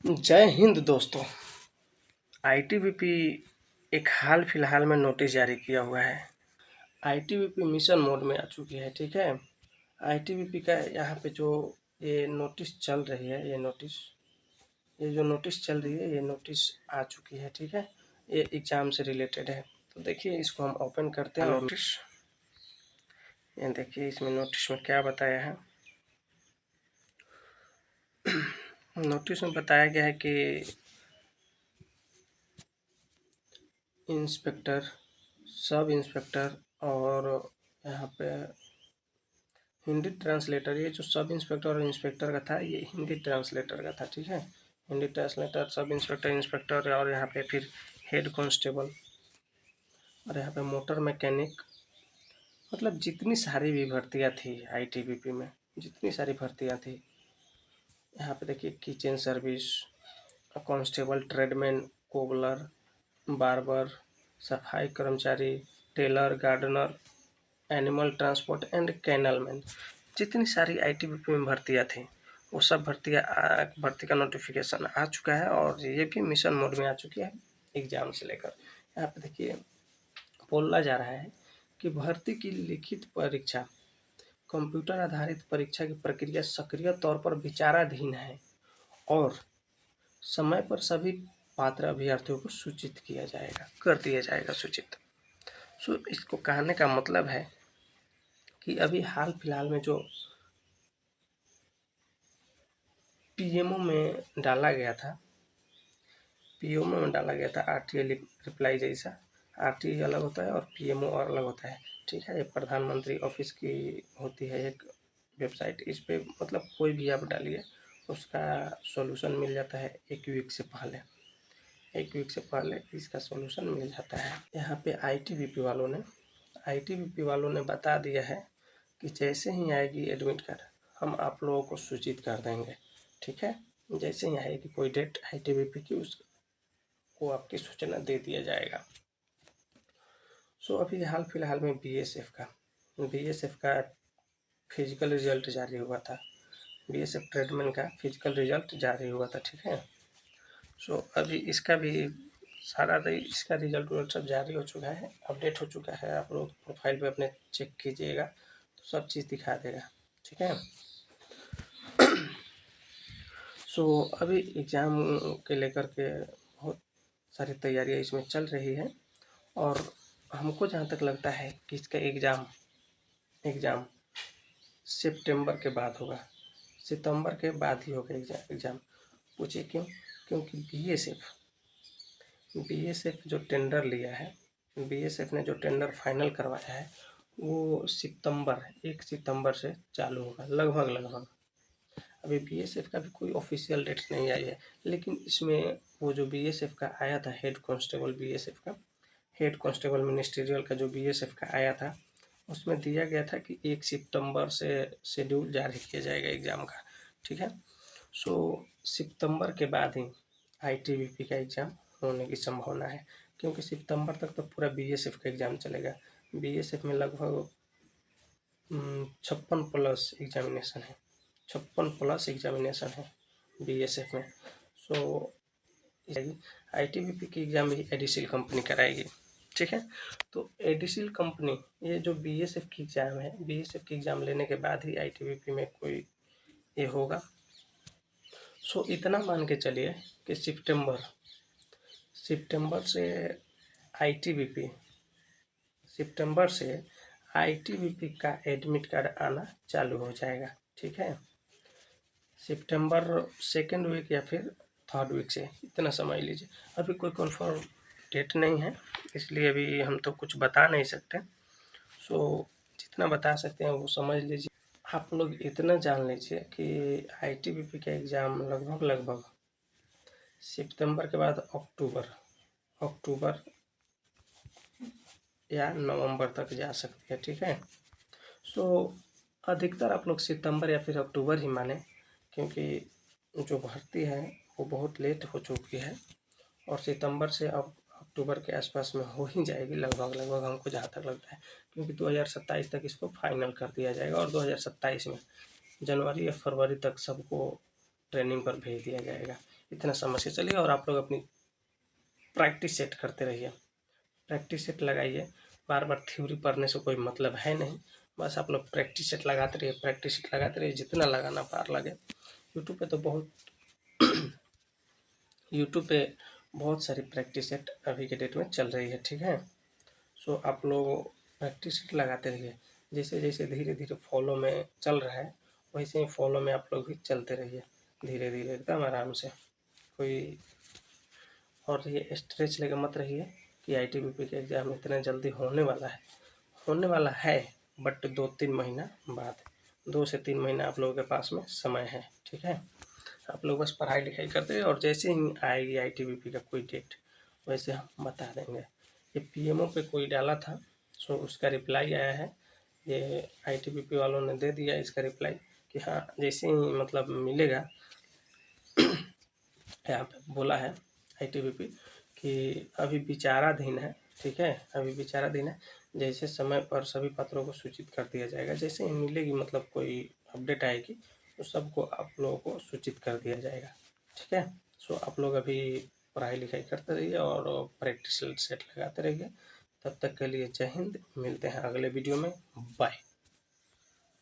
जय हिंद दोस्तों। आईटीबीपी एक हाल फिलहाल में नोटिस जारी किया हुआ है। आईटीबीपी मिशन मोड में आ चुकी है। ठीक है, आईटीबीपी का यहाँ पे जो ये नोटिस चल रही है, ये जो नोटिस चल रही है, ये नोटिस आ चुकी है। ठीक है, ये एग्ज़ाम से रिलेटेड है। तो देखिए, इसको हम ओपन करते हैं। नोटिस, ये देखिए इसमें नोटिस में क्या बताया है। नोटिस में बताया गया है कि इंस्पेक्टर, सब इंस्पेक्टर और यहाँ पे हिंदी ट्रांसलेटर, ये जो सब इंस्पेक्टर और इंस्पेक्टर का था, ये हिंदी ट्रांसलेटर का था। ठीक है, Hindi translator, sub inspector, inspector और यहाँ पे फिर हेड कांस्टेबल और यहाँ पे मोटर मैकेनिक, मतलब जितनी सारी भी भर्तियाँ थी आईटीबीपी में, जितनी सारी भर्तियाँ थी, यहाँ पे देखिए kitchen service, constable, tradesman, cobbler, barber, सफाई कर्मचारी, tailor, gardener, animal transport and kennelman, जितनी सारी आईटीबीपी में भर्तियाँ थी, वो सब भर्ती का नोटिफिकेशन आ चुका है और ये भी मिशन मोड में आ चुकी है एग्जाम से लेकर। यहाँ पे देखिए बोला जा रहा है कि भर्ती की लिखित परीक्षा, कंप्यूटर आधारित परीक्षा की प्रक्रिया सक्रिय तौर पर विचाराधीन है और समय पर सभी पात्र अभ्यर्थियों को सूचित कर दिया जाएगा सूचित। सो इसको कहने का मतलब है कि अभी हाल फिलहाल में जो पीएमओ में डाला गया था, पीएमओ में डाला गया था आरटीए रिप्लाई जैसा। आरटीए अलग होता है और पीएमओ और अलग होता है। ठीक है, ये प्रधानमंत्री ऑफिस की होती है एक वेबसाइट, इस पे मतलब कोई भी आप डालिए उसका सॉल्यूशन मिल जाता है एक वीक से पहले, एक वीक से पहले इसका सॉल्यूशन मिल जाता है। यहाँ पे आईटीबीपी वालों ने बता दिया है कि जैसे ही आएगी एडमिट कार्ड हम आप लोगों को सूचित कर देंगे। ठीक है, जैसे ही आएगी कोई डेट आईटीबीपी की, उसको आपकी सूचना दे दिया जाएगा। सो अभी हाल फिलहाल में बीएसएफ का फिजिकल रिजल्ट जारी हुआ था। बीएसएफ ट्रेडमैन का फिजिकल रिजल्ट जारी हुआ था। ठीक है, सो अभी इसका भी इसका रिजल्ट सब जारी हो चुका है, अपडेट हो चुका है। आप लोग प्रोफाइल पे अपने चेक कीजिएगा तो सब चीज़ दिखा देगा। ठीक है, सो अभी एग्ज़ाम के लेकर के बहुत सारी तैयारियां इसमें चल रही है और हमको जहाँ तक लगता है कि इसका एग्ज़ाम सितंबर के बाद होगा, सितंबर के बाद ही होगा एग्ज़ाम। पूछिए क्यों? क्योंकि बीएसएफ जो टेंडर लिया है, बीएसएफ ने जो टेंडर फाइनल करवाया है वो 1 सितंबर से चालू होगा लगभग। अभी बीएसएफ का भी कोई ऑफिशियल डेट नहीं आई है, लेकिन इसमें वो जो बीएसएफ का आया था हेड कांस्टेबल, बीएसएफ का हेड कांस्टेबल मिनिस्ट्रियल का जो बीएसएफ का आया था, उसमें दिया गया था कि 1 सितंबर से शेड्यूल जारी किया जाएगा एग्ज़ाम का। ठीक है, सो सितंबर के बाद ही आईटीबीपी का एग्ज़ाम होने की संभावना है, क्योंकि सितंबर तक तो पूरा बीएसएफ का एग्ज़ाम चलेगा। बीएसएफ में लगभग 56 प्लस एग्जामिनेशन है बीएसएफ में। सो आईटीबीपी की एग्ज़ाम भी एडिसिल कंपनी कराएगी। ठीक है, तो एडिसिल कंपनी, ये जो बीएसएफ की एग्ज़ाम है, बीएसएफ की एग्ज़ाम लेने के बाद ही आईटीबीपी में कोई ये होगा। सो इतना मान के चलिए कि सितंबर से आईटीबीपी का एडमिट कार्ड आना चालू हो जाएगा। ठीक है, सितंबर 2nd वीक या फिर 3rd वीक से, इतना समझ लीजिए। अभी कोई कन्फर्म डेट नहीं है, इसलिए अभी हम तो कुछ बता नहीं सकते। सो जितना बता सकते हैं वो समझ लीजिए। आप लोग इतना जान लीजिए कि आईटीबीपी का एग्ज़ाम लगभग सितंबर के बाद अक्टूबर या नवंबर तक जा सकती है। ठीक है, सो अधिकतर आप लोग सितंबर या फिर अक्टूबर ही माने, क्योंकि जो भर्ती है वो बहुत लेट हो चुकी है और सितंबर से अब अक्टूबर के आसपास में हो ही जाएगी लगभग हमको जहाँ तक लगता है, क्योंकि 2027 तक इसको फाइनल कर दिया जाएगा और 2027 में जनवरी या फरवरी तक सबको ट्रेनिंग पर भेज दिया जाएगा। इतना समझ के चलिए। और आप लोग अपनी प्रैक्टिस सेट करते रहिए, प्रैक्टिस सेट लगाइए। बार बार थ्योरी पढ़ने से कोई मतलब है नहीं, बस आप लोग प्रैक्टिस सेट लगाते रहिए, प्रैक्टिस सेट लगाते रहिए, जितना लगाना पार लगे। यूट्यूब पे तो यूट्यूब पे बहुत सारी प्रैक्टिस सेट अभी के डेट में चल रही है, ठीक है। सो आप लोग प्रैक्टिस सेट लगाते रहिए, जैसे जैसे धीरे धीरे फॉलो में चल रहा है वैसे ही फॉलो में आप लोग भी चलते रहिए, धीरे धीरे एकदम आराम से। कोई और ये स्ट्रेच लेकर मत रहिए कि ITBP का एग्ज़ाम इतना जल्दी होने वाला है, होने वाला है बट 2-3 महीना बाद, 2 से 3 महीना आप लोगों के पास में समय है, ठीक है। आप लोग बस पढ़ाई लिखाई करते रहिए और जैसे ही आएगी ITBP का कोई डेट वैसे हम बता देंगे। ये PMO पे कोई डाला था, सो उसका रिप्लाई आया है, ये ITBP वालों ने दे दिया इसका रिप्लाई कि हाँ जैसे ही मतलब मिलेगा, यहाँ पे बोला है ITBP कि अभी विचाराधीन है, ठीक है, अभी विचाराधीन है। जैसे समय पर सभी पत्रों को सूचित कर दिया जाएगा, जैसे ही मिलेगी मतलब कोई अपडेट आएगी तो सबको आप लोगों को सूचित कर दिया जाएगा, ठीक है। सो आप लोग अभी पढ़ाई लिखाई करते रहिए और प्रैक्टिस सेट लगाते रहिए। तब तक के लिए जय हिंद, मिलते हैं अगले वीडियो में, बाय।